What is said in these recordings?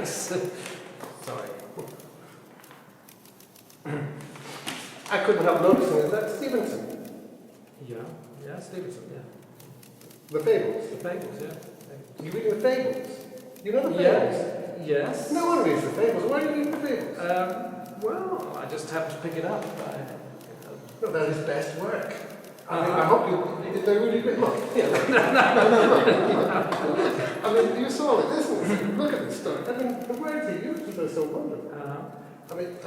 Thanks. Sorry. I couldn't help noticing, is that Stevenson? Yeah, Stevenson, yeah. The Fables? The Fables, yeah. You reading the Fables? You know the Fables? Yes. No one reads the Fables. Why do you read the Fables? Well, I just happened to pick it up. No, that is best work. I hope you... Did they really... Look. Yeah. I mean, you saw it, isn't it? Look at this story. I mean, the words he uses are so wonderful. I mean,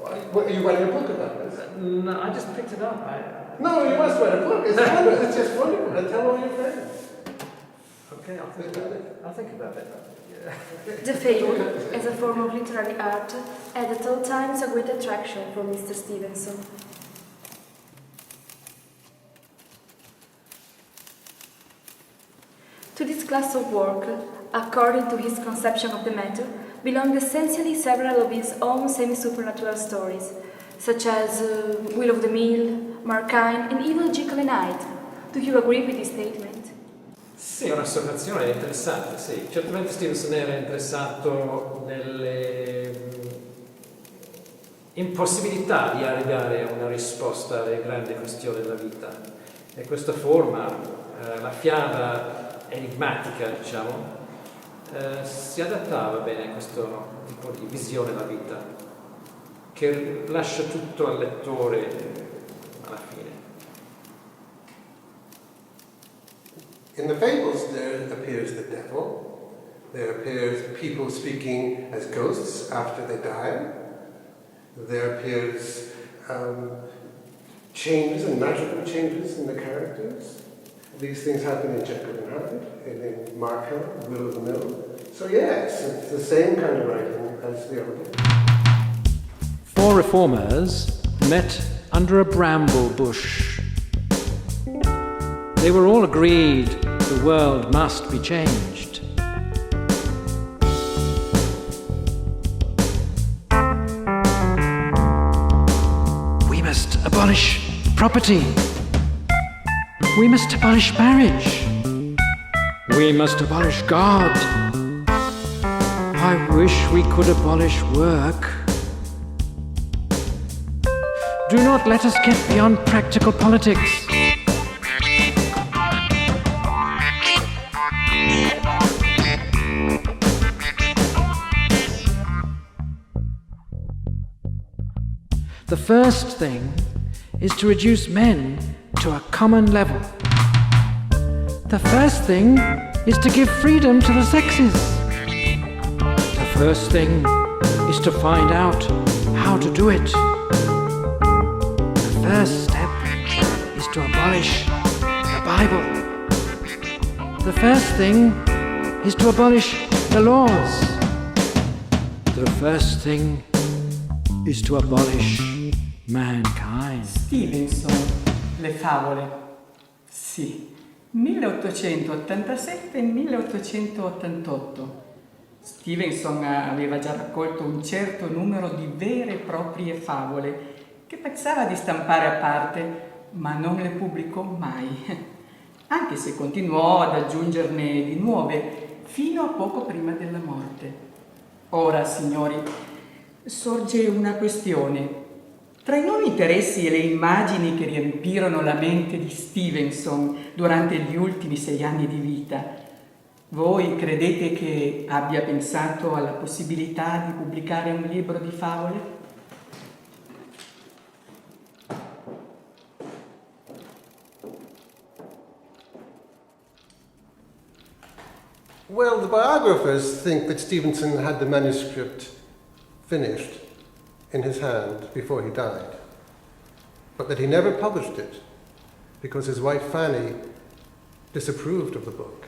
are you writing a book about this? No, I just picked it up. No, you must write a book. It's wonderful. It's just wonderful. And tell all your friends. Okay, I'll think about it. Yeah. The Fable, as a form of literary art, had at all times a great attraction for Mr. Stevenson. To this class of work, according to his conception of the matter, belonged essentially several of his own semi-supernatural stories, such as Will of the Mill, Markine, and even Jekyll and Hyde. Do you agree with this statement? Sì, è un'osservazione interessante, sì. Certamente Stevenson era interessato nelle impossibilità di arrivare a una risposta alle grandi questioni della vita. E questa forma, la fiaba enigmatica, diciamo, si adattava bene a questo tipo di visione della vita, che lascia tutto al lettore alla fine. In the Fables there appears the devil, there appears people speaking as ghosts after they die, there appears changes and magical changes in the characters. These things happen in Jekyll and Hyde, and in Markine, Will of the Mill. So yes, it's the same kind of writing as the other book. Four reformers met under a bramble bush. They were all agreed the world must be changed. We must abolish property. We must abolish marriage. We must abolish God. I wish we could abolish work. Do not let us get beyond practical politics. The first thing is to reduce men to a common level. The first thing is to give freedom to the sexes. The first thing is to find out how to do it. The first step is to abolish the Bible. The first thing is to abolish the laws. The first thing is to abolish mankind. Stevenson, le favole. Sì, 1887-1888. Stevenson aveva già raccolto un certo numero di vere e proprie favole che pensava di stampare a parte, ma non le pubblicò mai, anche se continuò ad aggiungerne di nuove fino a poco prima della morte. Ora, signori, sorge una questione. Tra i nuovi interessi e le immagini che riempirono la mente di Stevenson durante gli ultimi 6 anni di vita, voi credete che abbia pensato alla possibilità di pubblicare un libro di favole? Well, the biographers think that Stevenson had the manuscript finished in his hand before he died, but that he never published it because his wife Fanny disapproved of the book.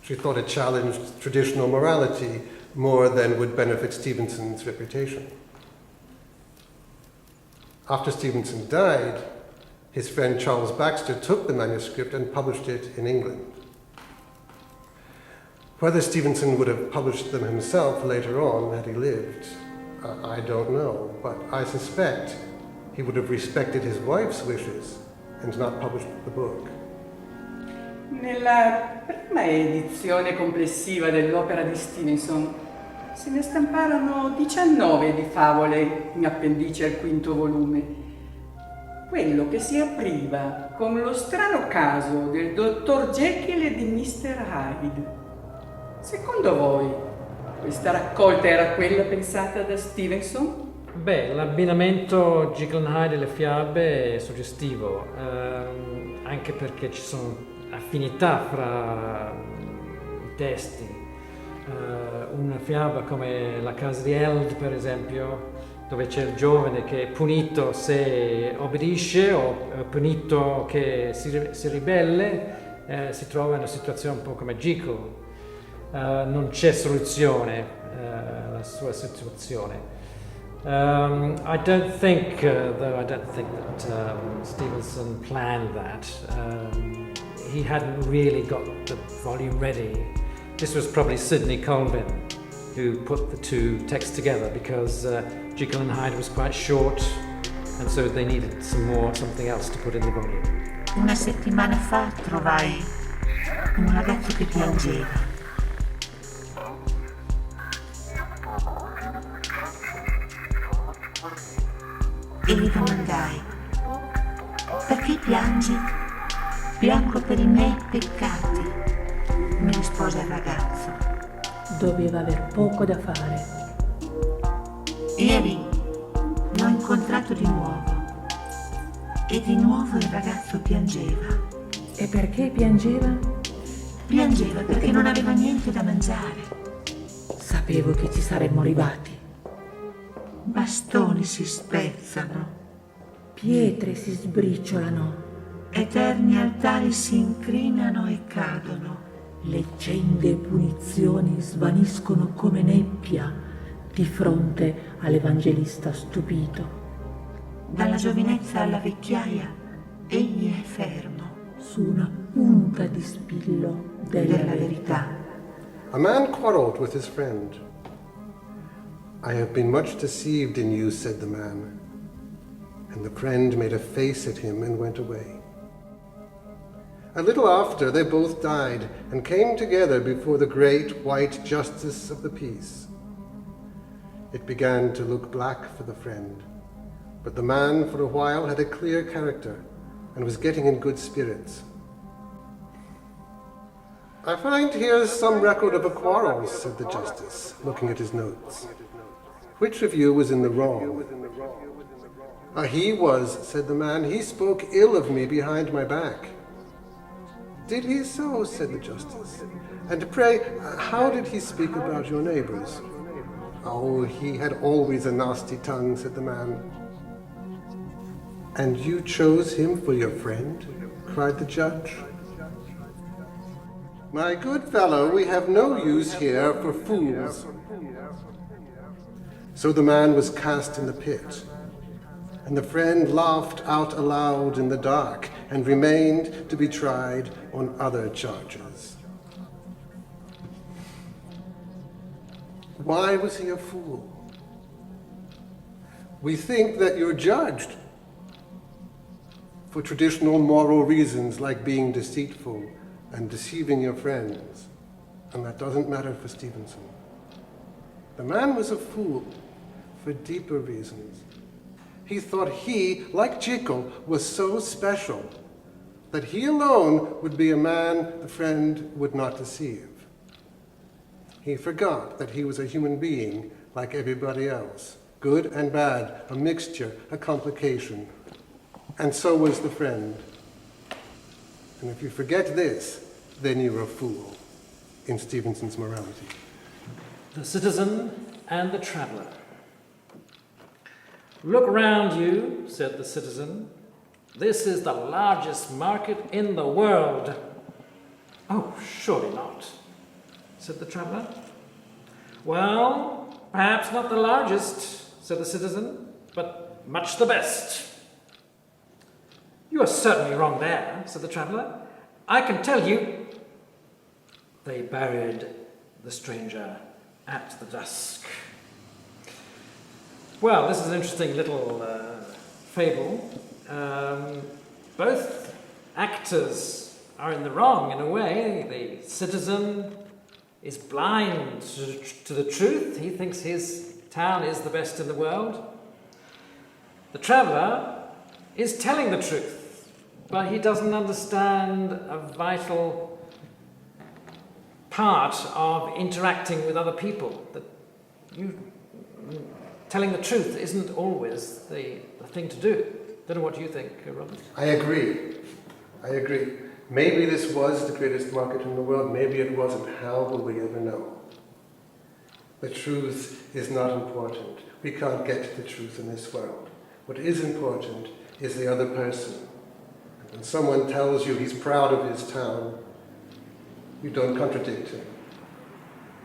She thought it challenged traditional morality more than would benefit Stevenson's reputation. After Stevenson died, his friend Charles Baxter took the manuscript and published it in England. Whether Stevenson would have published them himself later on had he lived, I don't know, but I suspect he would have respected his wife's wishes and not published the book. Nella prima edizione complessiva dell'opera di Stevenson se ne stamparono 19 di favole in appendice al quinto volume. Quello che si apriva con lo strano caso del dottor Jekyll e di Mr. Hyde. Secondo voi, questa raccolta era quella pensata da Stevenson? Beh, l'abbinamento Jekyll and Hyde e le fiabe è suggestivo, anche perché ci sono affinità fra i testi. Una fiaba come La casa di Eld, per esempio, dove c'è il giovane che è punito se obbedisce o punito che si ribelle, si trova in una situazione un po' come Jekyll. Non c'è soluzione alla sua situazione. I don't think that Stevenson planned that. He hadn't really got the volume ready. This was probably Sidney Colvin who put the two texts together because Jekyll and Hyde was quite short, and so they needed something else to put in the volume. Una settimana fa trovai un ragazzo che piangeva. E gli domandai: perché piangi? Piango per i miei peccati, mi rispose il ragazzo. Doveva aver poco da fare. Ieri l'ho incontrato di nuovo e di nuovo il ragazzo piangeva. E perché piangeva? Piangeva perché non aveva niente da mangiare. Sapevo che ci saremmo arrivati. Bastoni si spezzano, Pietre si sbriciolano, eterni altari si incrinano e cadono. leggende e punizioni svaniscono come nebbia di fronte all'evangelista stupito. Dalla giovinezza alla vecchiaia egli è fermo Su una punta di spillo della verità. A man quarreled with his friend. I have been much deceived in you, said the man. And the friend made a face at him and went away. A little after, they both died and came together before the great white justice of the peace. It began to look black for the friend, but the man for a while had a clear character and was getting in good spirits. I find here some record of a quarrel, said the justice, looking at his notes. Which of you was in the wrong? He was, said the man. He spoke ill of me behind my back. Did he so? Said the justice. And pray, how did he speak about your neighbors? Oh, he had always a nasty tongue, said the man. And you chose him for your friend? Cried the judge. My good fellow, we have no use here for fools. So the man was cast in the pit, and the friend laughed out aloud in the dark and remained to be tried on other charges. Why was he a fool? We think that you're judged for traditional moral reasons like being deceitful and deceiving your friends, and that doesn't matter for Stevenson. The man was a fool for deeper reasons. He thought he, like Jekyll, was so special that he alone would be a man the friend would not deceive. He forgot that he was a human being like everybody else, good and bad, a mixture, a complication. And so was the friend. And if you forget this, then you're a fool, in Stevenson's Morality. The citizen and the traveller. Look round you, said the citizen. This is the largest market in the world. Oh, surely not, said the traveller. Well, perhaps not the largest, said the citizen, but much the best. You are certainly wrong there, said the traveller. I can tell you. They buried the stranger at the dusk. Well, this is an interesting little fable. Both actors are in the wrong in a way. The citizen is blind to the truth. He thinks his town is the best in the world. The traveller is telling the truth, but he doesn't understand a vital part of interacting with other people. That telling the truth isn't always the thing to do. Don't know what you think, Robert. I agree. Maybe this was the greatest market in the world, maybe it wasn't. How will we ever know? The truth is not important. We can't get the truth in this world. What is important is the other person. And when someone tells you he's proud of his town, you don't contradict him.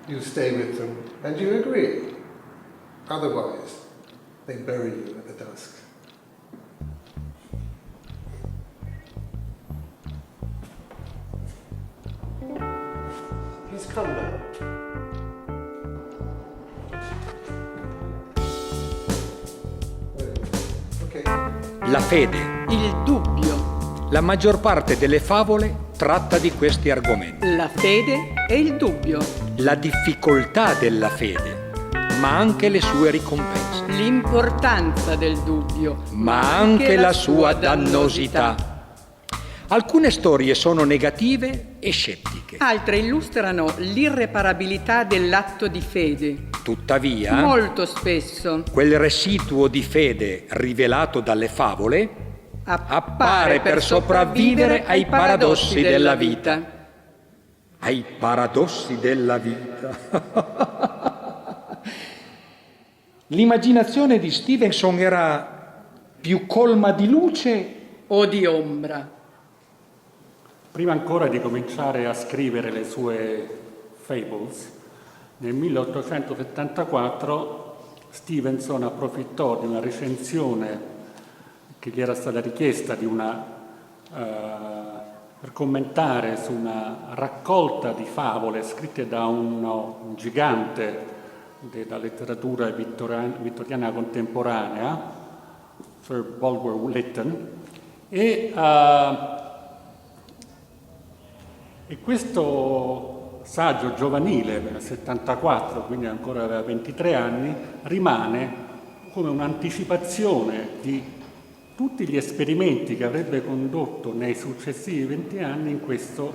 You stay with them and you agree. Otherwise, they bury you at the dusk. He's come now. Okay. La fede. Il dubbio. La maggior parte delle favole tratta di questi argomenti. La fede e il dubbio. La difficoltà della fede, ma anche le sue ricompense. L'importanza del dubbio, Ma anche la sua dannosità. Alcune storie sono negative e scettiche. Altre illustrano l'irreparabilità dell'atto di fede. Tuttavia, Molto spesso quel residuo di fede rivelato dalle favole appare per sopravvivere ai paradossi della vita. Ai paradossi della vita. L'immaginazione di Stevenson era più colma di luce o di ombra. Prima ancora di cominciare a scrivere le sue Fables, nel 1874 Stevenson approfittò di una recensione che gli era stata richiesta per commentare su una raccolta di favole scritte da un gigante della letteratura vittoriana contemporanea, Sir Bulwer Lytton, e questo saggio giovanile, nel 74, quindi ancora aveva 23 anni, rimane come un'anticipazione di tutti gli esperimenti che avrebbe condotto nei successivi 20 anni in questo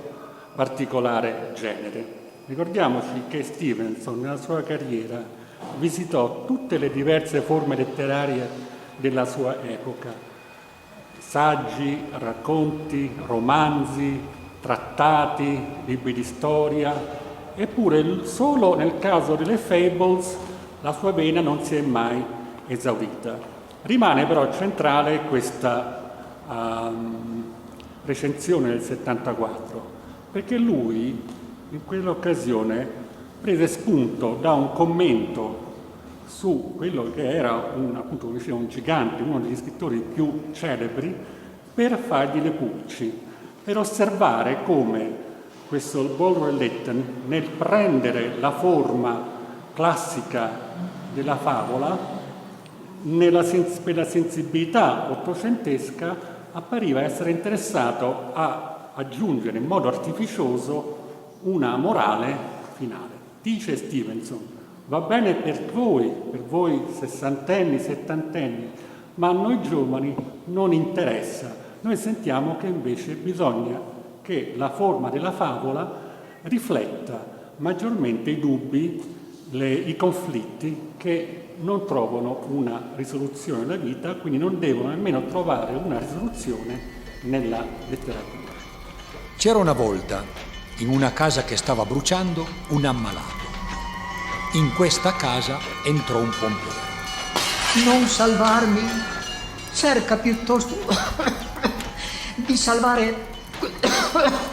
particolare genere. Ricordiamoci che Stevenson nella sua carriera visitò tutte le diverse forme letterarie della sua epoca: saggi, racconti, romanzi, trattati, libri di storia, eppure solo nel caso delle Fables la sua vena non si è mai esaurita. Rimane però centrale questa recensione del 74, perché lui in quell'occasione prese spunto da un commento su quello che era appunto un gigante, uno degli scrittori più celebri, per fargli le pulci, per osservare come questo Bulwer Lytton, nel prendere la forma classica della favola, per la sensibilità ottocentesca, appariva essere interessato a aggiungere in modo artificioso una morale finale. Dice Stevenson: va bene per voi sessantenni, settantenni, ma a noi giovani non interessa. Noi sentiamo che invece bisogna che la forma della favola rifletta maggiormente i dubbi, i conflitti che non trovano una risoluzione nella vita, quindi non devono nemmeno trovare una risoluzione nella letteratura. C'era una volta, in una casa che stava bruciando, un ammalato. In questa casa entrò un pompiere. Non salvarmi, cerca piuttosto di salvare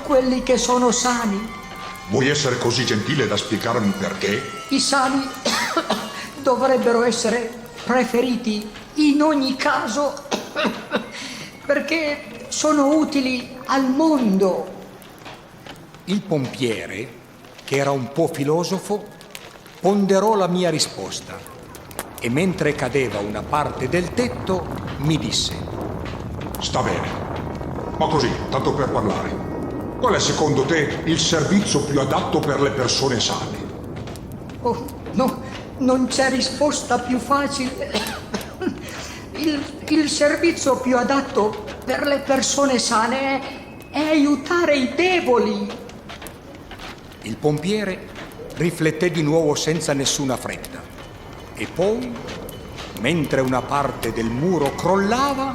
quelli che sono sani. Vuoi essere così gentile da spiegarmi perché? I sani dovrebbero essere preferiti in ogni caso perché sono utili al mondo. Il pompiere, che era un po' filosofo, ponderò la mia risposta e mentre cadeva una parte del tetto mi disse: sta bene, ma così, tanto per parlare. Qual è secondo te il servizio più adatto per le persone sane? Oh, no, non c'è risposta più facile. Il servizio più adatto per le persone sane è aiutare i deboli. Il pompiere rifletté di nuovo senza nessuna fretta e poi, mentre una parte del muro crollava,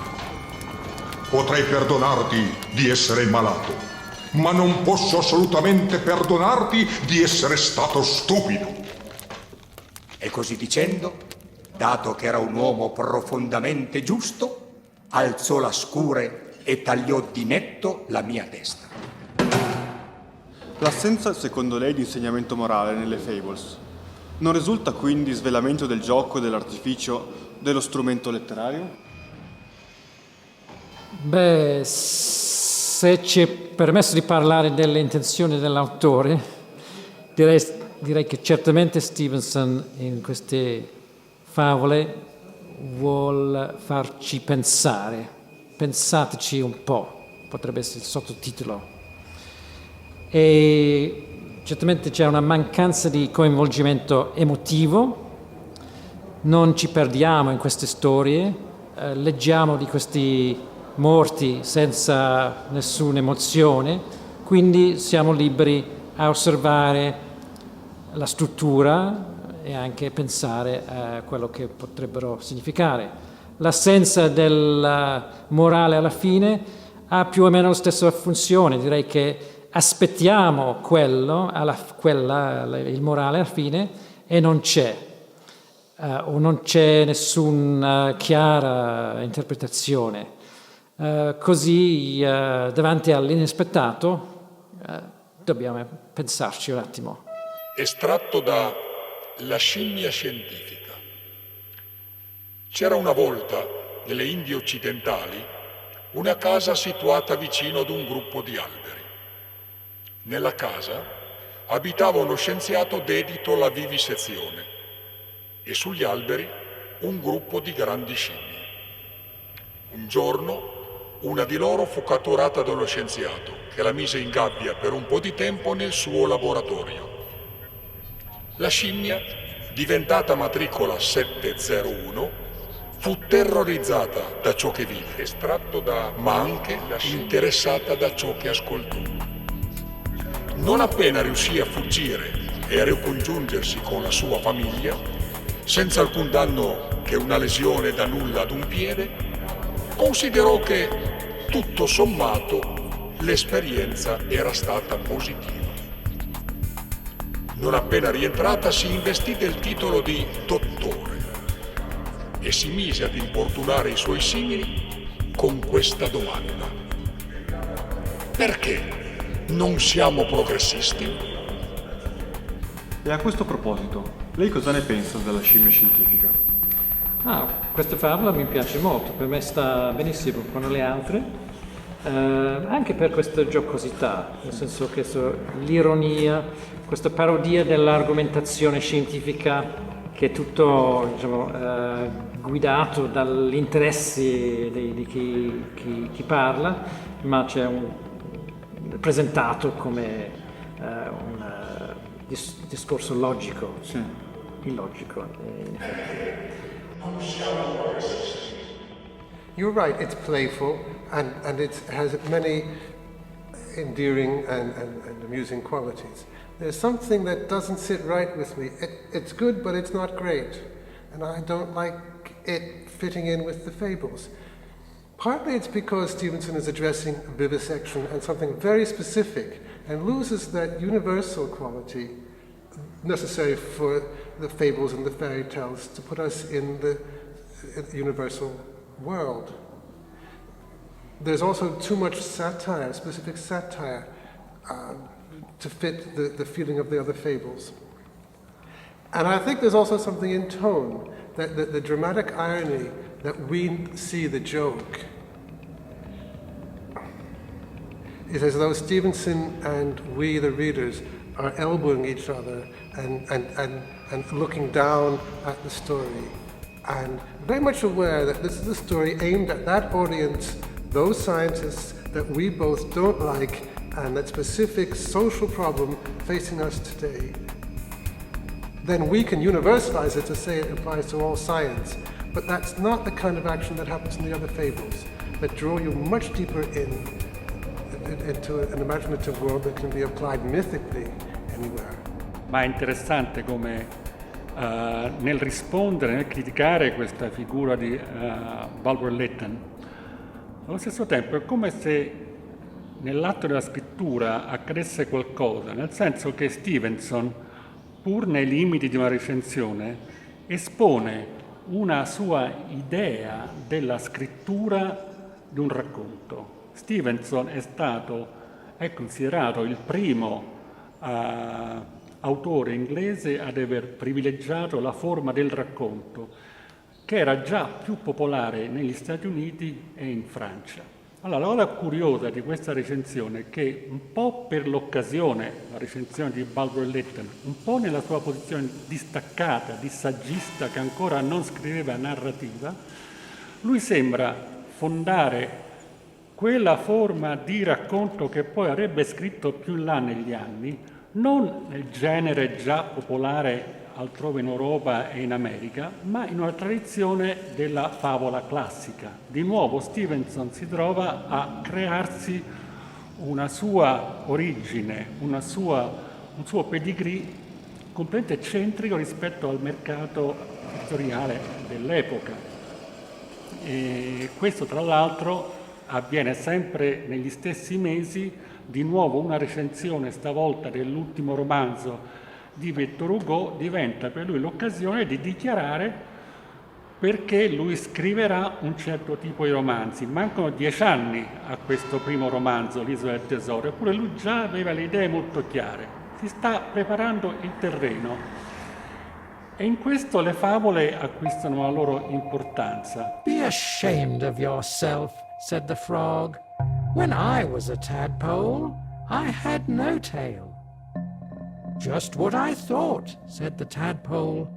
potrei perdonarti di essere malato, ma non posso assolutamente perdonarti di essere stato stupido. E così dicendo, dato che era un uomo profondamente giusto, alzò la scure e tagliò di netto la mia testa. L'assenza, secondo lei, di insegnamento morale nelle Fables non risulta quindi svelamento del gioco e dell'artificio dello strumento letterario? Beh, se ci è permesso di parlare delle intenzioni dell'autore, direi che certamente Stevenson in queste favole vuol farci pensare. Pensateci un po', potrebbe essere il sottotitolo. E certamente c'è una mancanza di coinvolgimento emotivo, non ci perdiamo in queste storie, leggiamo di questi morti senza nessuna emozione, quindi siamo liberi a osservare la struttura e anche pensare a quello che potrebbero significare. L'assenza del morale alla fine ha più o meno la stessa funzione, direi che aspettiamo il morale alla fine e non c'è, o non c'è nessuna chiara interpretazione. Così davanti all'inespettato dobbiamo pensarci un attimo. Estratto da La scimmia scientifica. C'era una volta, nelle Indie occidentali, una casa situata vicino ad un gruppo di alberi. Nella casa abitava uno scienziato dedito alla vivisezione e sugli alberi un gruppo di grandi scimmie. Un giorno una di loro fu catturata dallo scienziato, che la mise in gabbia per un po' di tempo nel suo laboratorio. La scimmia, diventata matricola 701, fu terrorizzata da ciò che vide, estratto ma anche interessata da ciò che ascoltò. Non appena riuscì a fuggire e a ricongiungersi con la sua famiglia, senza alcun danno che una lesione da nulla ad un piede, considerò che, tutto sommato, l'esperienza era stata positiva. Non appena rientrata si investì del titolo di dottore e si mise ad importunare i suoi simili con questa domanda: perché non siamo progressisti? E a questo proposito, lei cosa ne pensa della scimmia scientifica? Questa favola mi piace molto, per me sta benissimo con le altre, anche per questa giocosità, nel senso che l'ironia, questa parodia dell'argomentazione scientifica che è tutto guidato dagli interessi di chi parla, ma c'è presentato come un discorso logico, sì. Illogico in effetti. You're right, it's playful and it has many endearing and amusing qualities. There's something that doesn't sit right with me. It's good, but it's not great. And I don't like it fitting in with the Fables. Partly it's because Stevenson is addressing vivisection and something very specific and loses that universal quality necessary for the fables and the fairy tales to put us in the universal world. There's also too much satire, specific satire, to fit the feeling of the other fables. And I think there's also something in tone, that the dramatic irony that we see the joke. It's as though Stevenson and we, the readers, are elbowing each other and looking down at the story, and very much aware that this is a story aimed at that audience, those scientists that we both don't like and that specific social problem facing us today, then we can universalize it to say it applies to all science. But that's not the kind of action that happens in the other fables, that draw you much deeper into an imaginative world that can be applied mythically anywhere. Ma è interessante come nel rispondere, nel criticare questa figura di Bulwer Lytton, allo stesso tempo è come se nell'atto della scrittura accadesse qualcosa, nel senso che Stevenson, pur nei limiti di una recensione, espone una sua idea della scrittura di un racconto. Stevenson è considerato il primo autore inglese ad aver privilegiato la forma del racconto, che era già più popolare negli Stati Uniti e in Francia. Allora, la cosa curiosa di questa recensione è che un po' per l'occasione, la recensione di Bulwer Lytton, un po' nella sua posizione distaccata, di saggista che ancora non scriveva narrativa, lui sembra fondare quella forma di racconto che poi avrebbe scritto più in là negli anni, non nel genere già popolare altrove in Europa e in America, ma in una tradizione della favola classica. Di nuovo Stevenson si trova a crearsi una sua origine, un suo pedigree completamente eccentrico rispetto al mercato editoriale dell'epoca. E questo tra l'altro avviene sempre negli stessi mesi, di nuovo una recensione stavolta dell'ultimo romanzo di Victor Hugo diventa per lui l'occasione di dichiarare perché lui scriverà un certo tipo di romanzi. Mancano 10 anni a questo primo romanzo, L'Isola del Tesoro, eppure lui già aveva le idee molto chiare. Si sta preparando il terreno e in questo le favole acquistano la loro importanza. Be ashamed of yourself, said the frog. When I was a tadpole, I had no tail. Just what I thought, said the tadpole.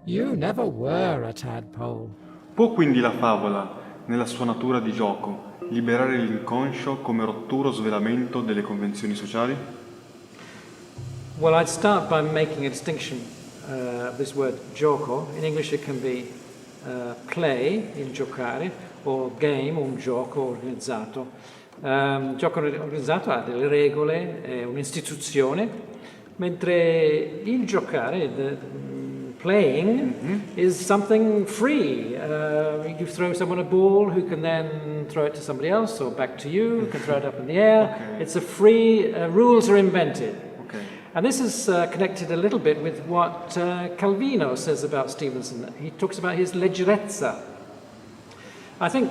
You never were a tadpole. Può quindi la favola, nella sua natura di gioco, liberare l'inconscio come rottura o svelamento delle convenzioni sociali? Well, I'd start by making a distinction of this word gioco. In English it can be play, il giocare, o game, un gioco organizzato. Gioco organizzato ha delle regole, è un'istituzione, mentre il giocare, playing, is something free. You throw someone a ball who can then throw it to somebody else or back to you, who can throw it up in the air. Okay. It's a free, rules are invented. Okay. And this is connected a little bit with what Calvino says about Stevenson. He talks about his leggerezza. I think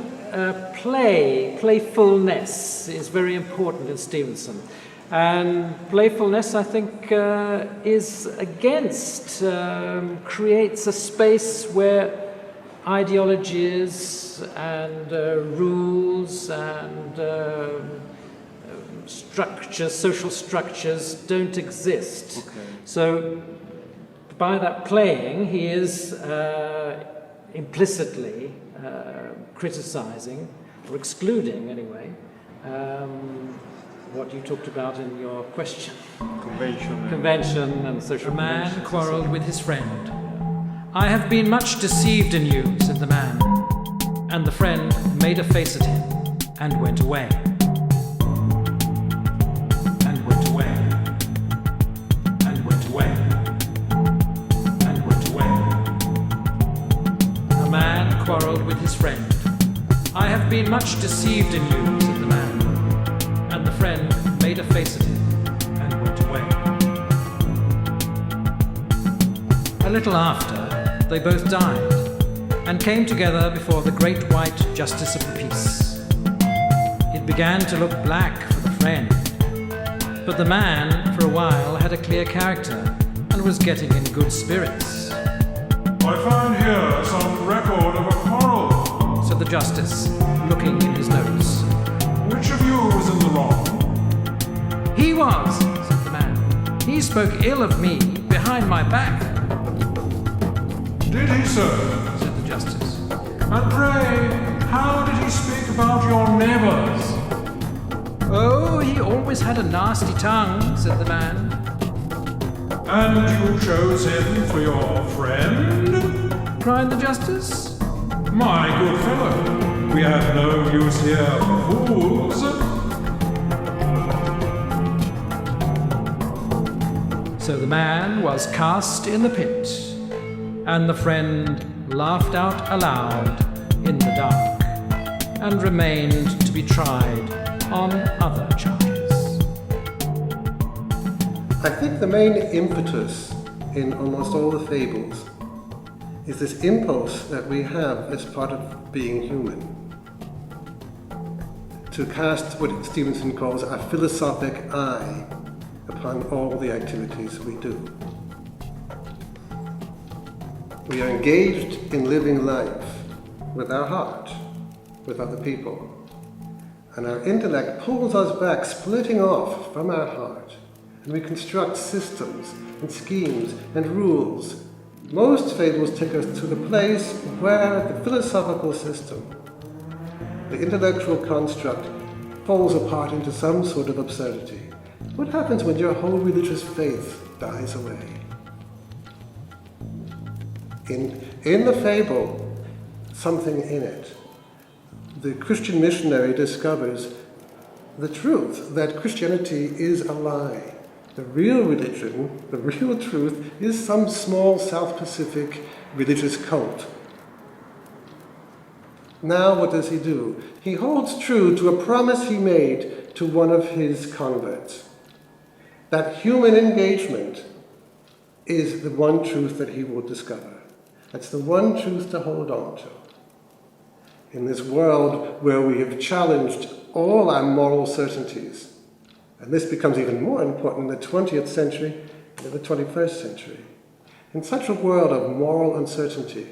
playfulness is very important in Stevenson. And playfulness, I think, is against, creates a space where ideologies and rules and structures, social structures don't exist. Okay. So by that playing, he is implicitly criticizing, or excluding anyway, what you talked about in your question. Convention and social. A man quarrelled with his friend. I have been much deceived in you, said the man. And the friend made a face at him and went away. And went away. And went away. And went away. A man quarrelled with his friend. I have been much deceived in you, said the man. And the friend made a face at him and went away. A little after, they both died and came together before the great white justice of the peace. It began to look black for the friend, but the man, for a while, had a clear character and was getting in good spirits. I find here some record of a quarrel, said the justice, looking in his notes. Which of you was in the wrong? He was, said the man. He spoke ill of me behind my back. Did he, sir? Said the justice. And pray, how did he speak about your neighbours? Oh, he always had a nasty tongue, said the man. And you chose him for your friend? Cried the justice. My good fellow, we have no use here for fools. So the man was cast in the pit, and the friend laughed out aloud in the dark, and remained to be tried on other charges. I think the main impetus in almost all the fables is this impulse that we have as part of being human, to cast what Stevenson calls a philosophic eye upon all the activities we do. We are engaged in living life with our heart, with other people, and our intellect pulls us back, splitting off from our heart, and we construct systems and schemes and rules. Most fables take us to the place where the philosophical system, the intellectual construct, falls apart into some sort of absurdity. What happens when your whole religious faith dies away? In the fable, something in it, the Christian missionary discovers the truth that Christianity is a lie. The real religion, the real truth, is some small South Pacific religious cult. Now what does he do? He holds true to a promise he made to one of his converts, that human engagement is the one truth that he will discover. That's the one truth to hold on to. In this world where we have challenged all our moral certainties, and this becomes even more important in the 20th century and in the 21st century. In such a world of moral uncertainty,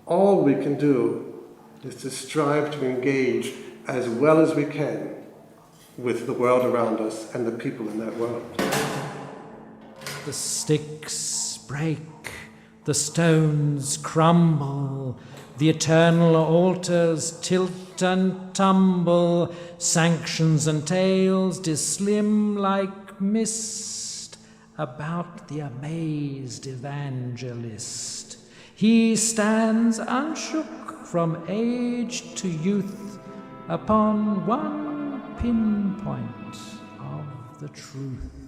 all we can do is to strive to engage as well as we can with the world around us and the people in that world. The sticks break, the stones crumble, the eternal altars tilt and tumble, sanctions and tales dislim like mist about the amazed evangelist. He stands unshook from age to youth upon one pinpoint of the truth.